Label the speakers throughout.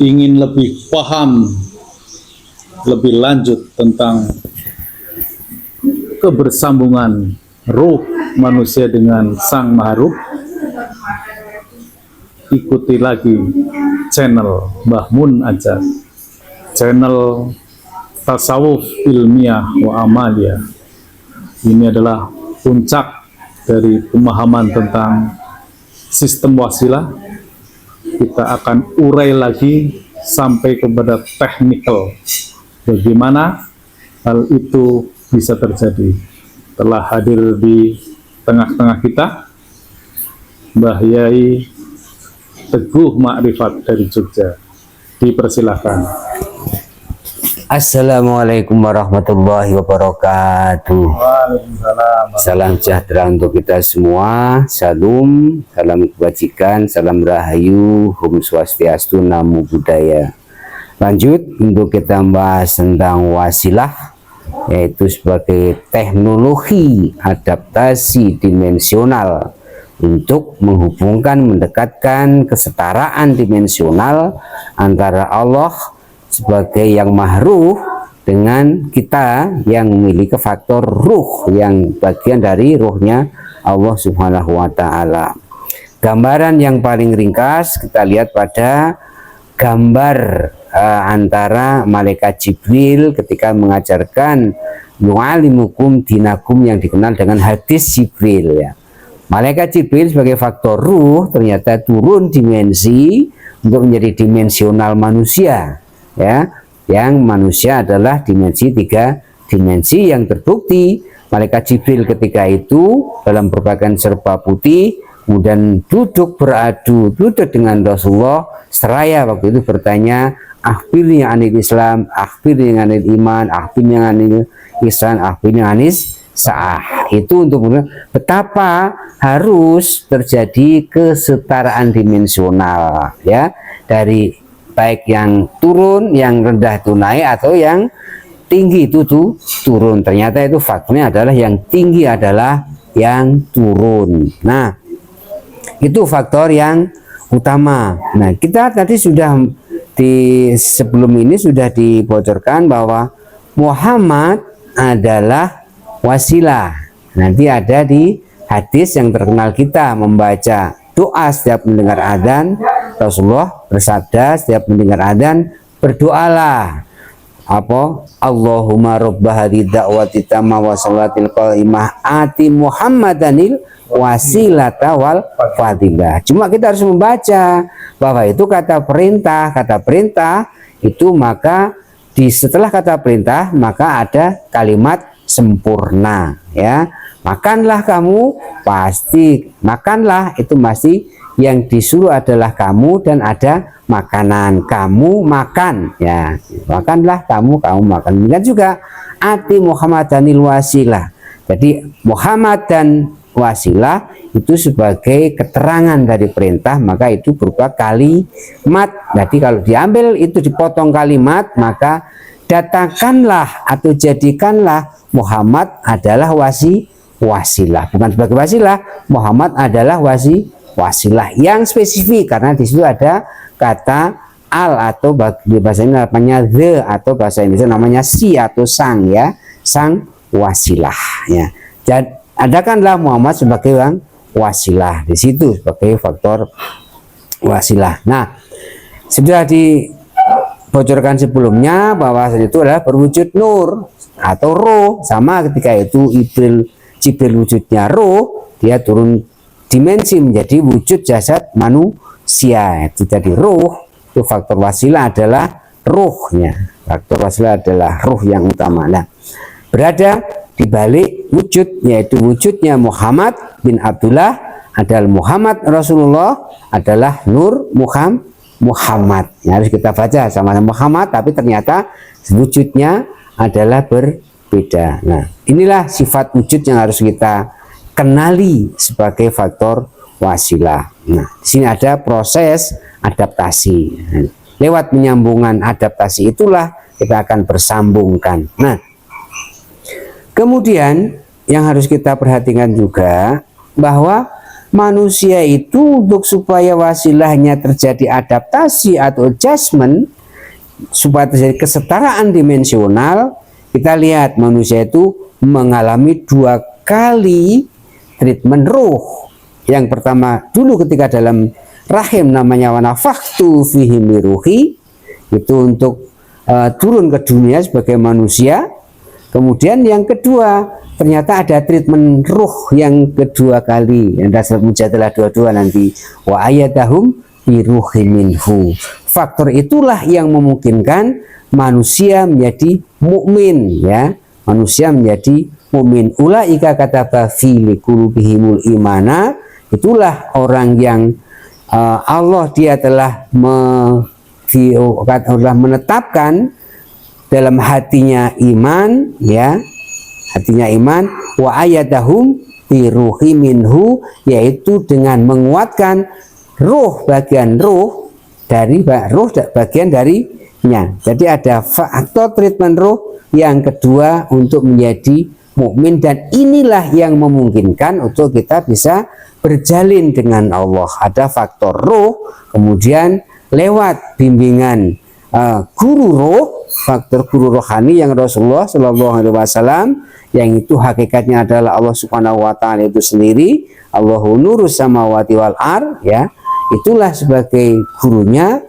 Speaker 1: ingin lebih paham lebih lanjut tentang kebersambungan ruh manusia dengan Sang Maharuh, ikuti lagi channel Mbah Mun aja, channel Tasawuf Ilmiah wa Amalia. Ini adalah puncak dari pemahaman tentang sistem wasilah. Kita akan urai lagi sampai kepada teknikal, bagaimana hal itu bisa terjadi. Telah hadir di tengah-tengah kita Mbah Yai Teguh Makrifat dari Jogja. Dipersilahkan.
Speaker 2: Assalamualaikum warahmatullahi wabarakatuh.
Speaker 1: Waalaikumsalam.
Speaker 2: Salam sejahtera untuk kita semua. Salam, salam kebajikan, salam rahayu, Om Swastiastu, Namo Buddhaya. Lanjut untuk kita membahas tentang wasilah, yaitu sebagai teknologi adaptasi dimensional untuk menghubungkan, mendekatkan kesetaraan dimensional antara Allah sebagai yang mahruh dengan kita yang memiliki faktor ruh, yang bagian dari ruhnya Allah Subhanahu wa Ta'ala. Gambaran yang paling ringkas kita lihat pada gambar antara malaikat Jibril ketika mengajarkan yu'alimukum dinakum, yang dikenal dengan hadis Jibril, ya. Malaikat Jibril sebagai faktor ruh ternyata turun dimensi untuk menjadi dimensional manusia, ya, yang manusia adalah dimensi 3 dimensi yang terbukti. Malaikat Jibril ketika itu dalam berpakaian serba putih, kemudian duduk dengan Rasulullah seraya waktu itu bertanya, akhbirni anil Islam, akhbirni anil iman, akhbirni anil ihsan, akhbirni anis sa'ah. Itu untuk betapa harus terjadi kesetaraan dimensional, ya, dari baik yang turun, yang rendah itu naik, atau yang tinggi itu tuh turun. Ternyata itu faktornya adalah yang tinggi adalah yang turun. Nah, itu faktor yang utama. Nah, kita tadi sudah sebelum ini sudah dibocorkan bahwa Muhammad adalah wasilah. Nanti ada di hadis yang terkenal kita membaca doa setiap mendengar adzan. Rasulullah bersabda setiap mendengar adzan, berdoalah apa? Allahumma rabb hadhihi da'wati tamma wa salatil qaimah ati Muhammadanil wasilata wal fadilah. Cuma kita harus membaca bahwa itu kata perintah itu, maka setelah kata perintah maka ada kalimat sempurna, ya. Makanlah kamu, pasti makanlah, itu masih yang disuruh adalah kamu, dan ada makanan, kamu makan, ya. Makanlah kamu makan. Dan juga ati Muhammadanil wasilah. Jadi Muhammad dan wasilah itu sebagai keterangan dari perintah, maka itu berupa kalimat. Jadi kalau diambil itu dipotong kalimat, maka datangkanlah atau jadikanlah Muhammad adalah wasilah, bukan sebagai wasilah. Muhammad adalah wasilah yang spesifik, karena di situ ada kata al, atau bahasa ini namanya the, atau bahasa Indonesia namanya si atau sang, ya, sang wasilah, ya. Dan adakanlah Muhammad sebagai yang wasilah di situ sebagai faktor wasilah. Nah, sudah dibocorkan sebelumnya bahwa itu adalah berwujud nur atau roh, sama ketika itu Jibril wujudnya roh, dia turun dimensi menjadi wujud jasad manusia, itu jadi roh. Itu faktor wasilah adalah ruhnya, faktor wasilah adalah ruh yang utama. Nah, berada di balik wujud, yaitu wujudnya Muhammad bin Abdullah adalah Muhammad Rasulullah, adalah Nur Muhammad. Ya, harus kita baca sama Muhammad, tapi ternyata wujudnya adalah berbeda. Nah, inilah sifat wujud yang harus kita kenali sebagai faktor wasilah. Nah, di sini ada proses adaptasi. Nah, lewat penyambungan adaptasi itulah kita akan bersambungkan. Nah, kemudian yang harus kita perhatikan juga bahwa manusia itu untuk supaya wasilahnya terjadi adaptasi atau adjustment, supaya terjadi kesetaraan dimensional, kita lihat manusia itu mengalami 2 kali treatment ruh. Yang pertama dulu ketika dalam rahim namanya wanafaktu fihi min ruhi, itu untuk turun ke dunia sebagai manusia. Kemudian yang kedua ternyata ada treatment ruh yang kedua kali, yang dasar mujadalah 22 nanti, wa ayatahum bi ruhi minhu. Faktor itulah yang memungkinkan manusia menjadi mukmin, ya. Manusia menjadi mukmin. Ulaika kataba fi qulubihimul imana, itulah orang yang Allah dia telah menetapkan dalam hatinya iman, ya. Hatinya iman, wa ayatahum bi ruhi minhu, yaitu dengan menguatkan ruh, bagian ruh dari ruh bagian darinya. Jadi ada faktor treatment ruh yang kedua untuk menjadi mukmin, dan inilah yang memungkinkan untuk kita bisa berjalin dengan Allah. Ada faktor ruh, kemudian lewat bimbingan guru ruh, faktor guru rohani yang Rasulullah Shallallahu Alaihi Wasallam, yang itu hakikatnya adalah Allah Subhanahu Wa Taala itu sendiri. Allahu nurus samawati wal ar, ya. Itulah sebagai gurunya.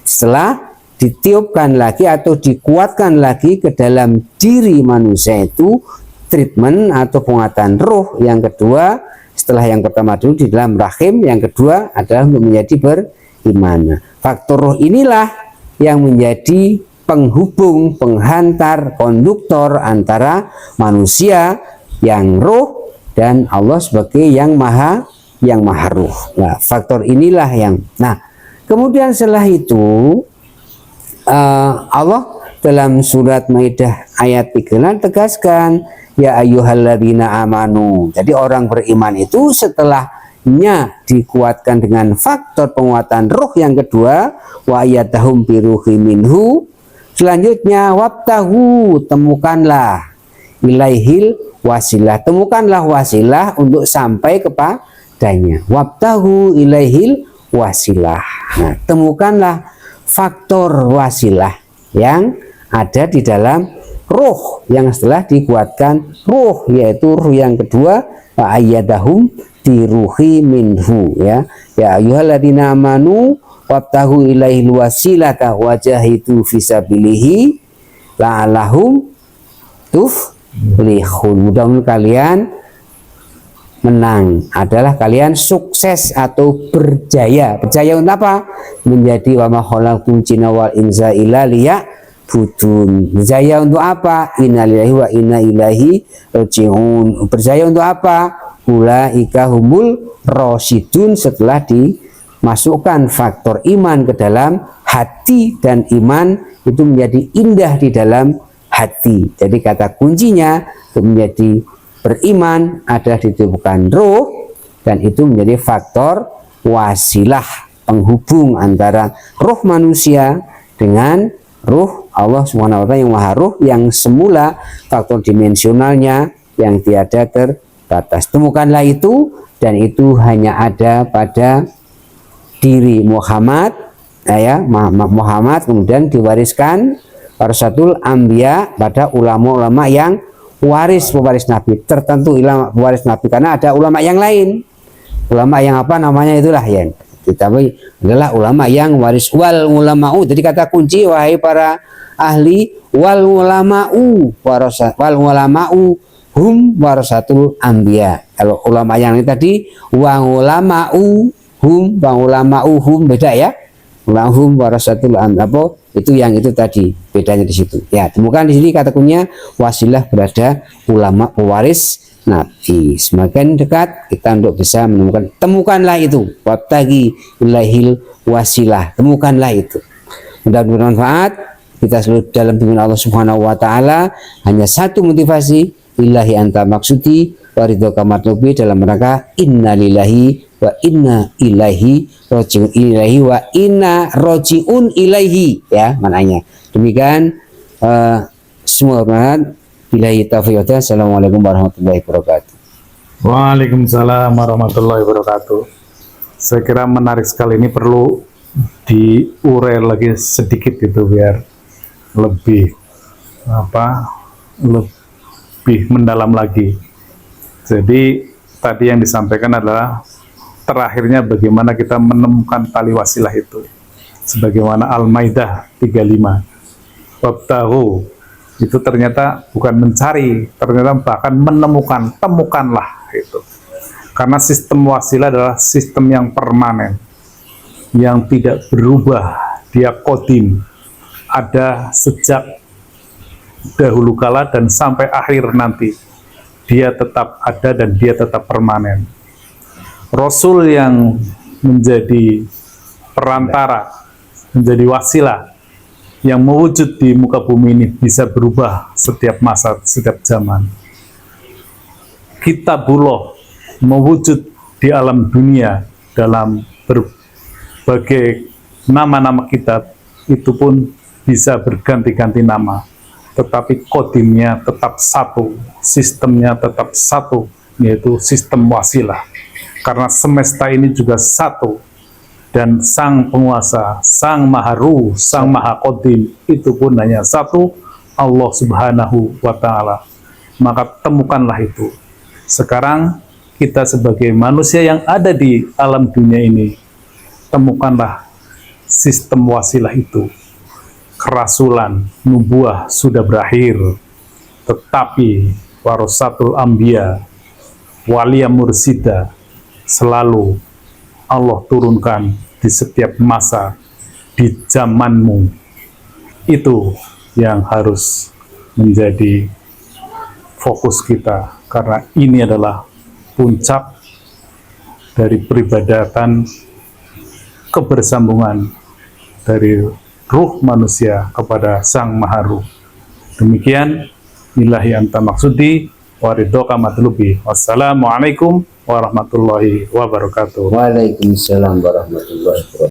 Speaker 2: Setelah ditiupkan lagi atau dikuatkan lagi ke dalam diri manusia itu treatment atau penguatan ruh yang kedua, setelah yang pertama dulu di dalam rahim, yang kedua adalah untuk menjadi beriman. Faktor ruh inilah yang menjadi penghubung, penghantar, konduktor antara manusia yang ruh dan Allah sebagai yang maha ruh. Nah, faktor inilah yang. Nah, kemudian setelah itu Allah dalam surat Maidah ayat 3 tegaskan, ya ayyuhalladzina amanu. Jadi orang beriman itu setelahnya dikuatkan dengan faktor penguatan ruh yang kedua, wa ayatahum bi ruhi minhu. Selanjutnya wabtahu, temukanlah ilaihil wasilah, temukanlah wasilah untuk sampai kepadanya. Wabtahu ilaihil wasilah. Nah, temukanlah faktor wasilah yang ada di dalam ruh yang setelah dikuatkan ruh, yaitu ruh yang kedua, wa ayyadahum bi ruhi minhu, ya. Ya ayyuhalladzina amanu wabtahu ilaihil wasilata wajahidu fisabilihi la'allahum tuflihun. Mudah-mudahan kalian menang, adalah kalian sukses atau berjaya. Berjaya untuk apa? Menjadi wa ma khalaqtul jinna wal insa illa liya'budun. Berjaya untuk apa? Innalillahi wa inna ilaihi raji'un. Berjaya untuk apa? Ulaika humul rasyidun, setelah dimasukkan faktor iman ke dalam hati, dan iman itu menjadi indah di dalam hati. Jadi kata kuncinya untuk menjadi beriman adalah ditemukan ruh, dan itu menjadi faktor wasilah, penghubung antara ruh manusia dengan ruh Allah Subhanahu wa Ta'ala yang maha ruh, yang semula faktor dimensionalnya yang tiada terbatas. Temukanlah itu, dan itu hanya ada pada diri Muhammad, ya, Muhammad, kemudian diwariskan warasatul anbiya pada ulama-ulama yang pewaris Nabi, tertentu ulama pewaris Nabi, karena ada ulama yang lain, ulama yang apa namanya itulah yang tetapi adalah ulama yang waris wal ulama'u. Jadi kata kunci, wahai para ahli, wal ulama'u hum warasatul anbiya. Kalau ulama yang ini tadi wa ulama'u hum beda, ya. Ulahum warasatul anbiya, apa itu yang itu tadi bedanya di situ, ya. Temukan di sini kata kuncinya wasilah berada ulama pewaris Nabi. Semakin dekat kita untuk bisa menemukan, temukanlah itu, wabtagi ilaihil wasilah, temukanlah itu. Mudah-mudahan bermanfaat. Kita selalu dalam bimbingan Allah Subhanahu wa Ta'ala. Hanya satu motivasi, lillahi anta maksudi waridhoka matlubi, dalam rangka inna lillahi wa inna ilaihi rojiun, ilaihi wa inna rojiun ilaihi, ya maknanya. Demikian semua bermanfaat. Billahi taufiq. Assalamualaikum warahmatullahi wabarakatuh.
Speaker 1: Waalaikumsalam warahmatullahi wabarakatuh. Saya kira menarik sekali, ini perlu diurai lagi sedikit gitu biar lebih lebih mendalam lagi. Jadi tadi yang disampaikan adalah terakhirnya bagaimana kita menemukan tali wasilah itu. Sebagaimana Al-Maidah 35. Wabtahu itu ternyata bukan mencari, ternyata bahkan menemukan, temukanlah itu. Karena sistem wasilah adalah sistem yang permanen, yang tidak berubah, dia qadim, ada sejak dahulu kala dan sampai akhir nanti. Dia tetap ada dan dia tetap permanen. Rasul yang menjadi perantara, menjadi wasilah, yang mewujud di muka bumi ini bisa berubah setiap masa, setiap zaman. Kitabullah mewujud di alam dunia dalam berbagai nama-nama kitab, itu pun bisa berganti-ganti nama, tetapi kodimnya tetap satu, sistemnya tetap satu, yaitu sistem wasilah. Karena semesta ini juga satu, dan sang penguasa, sang maharu, sang maha kodim itu pun hanya satu, Allah subhanahu wa ta'ala. Maka temukanlah itu. Sekarang kita sebagai manusia yang ada di alam dunia ini, temukanlah sistem wasilah itu. Kerasulan, nubuah sudah berakhir, tetapi warasatul anbiya, walia mursida, selalu Allah turunkan di setiap masa, di zamanmu. Itu yang harus menjadi fokus kita, karena ini adalah puncak dari peribadatan kebersambungan dari ruh manusia kepada Sang Maharuh. Demikian, ilahi anta maksudi, waridoka matlubi. Wassalamualaikum warahmatullahi wabarakatuh.
Speaker 2: Waalaikumsalam warahmatullahi wabarakatuh.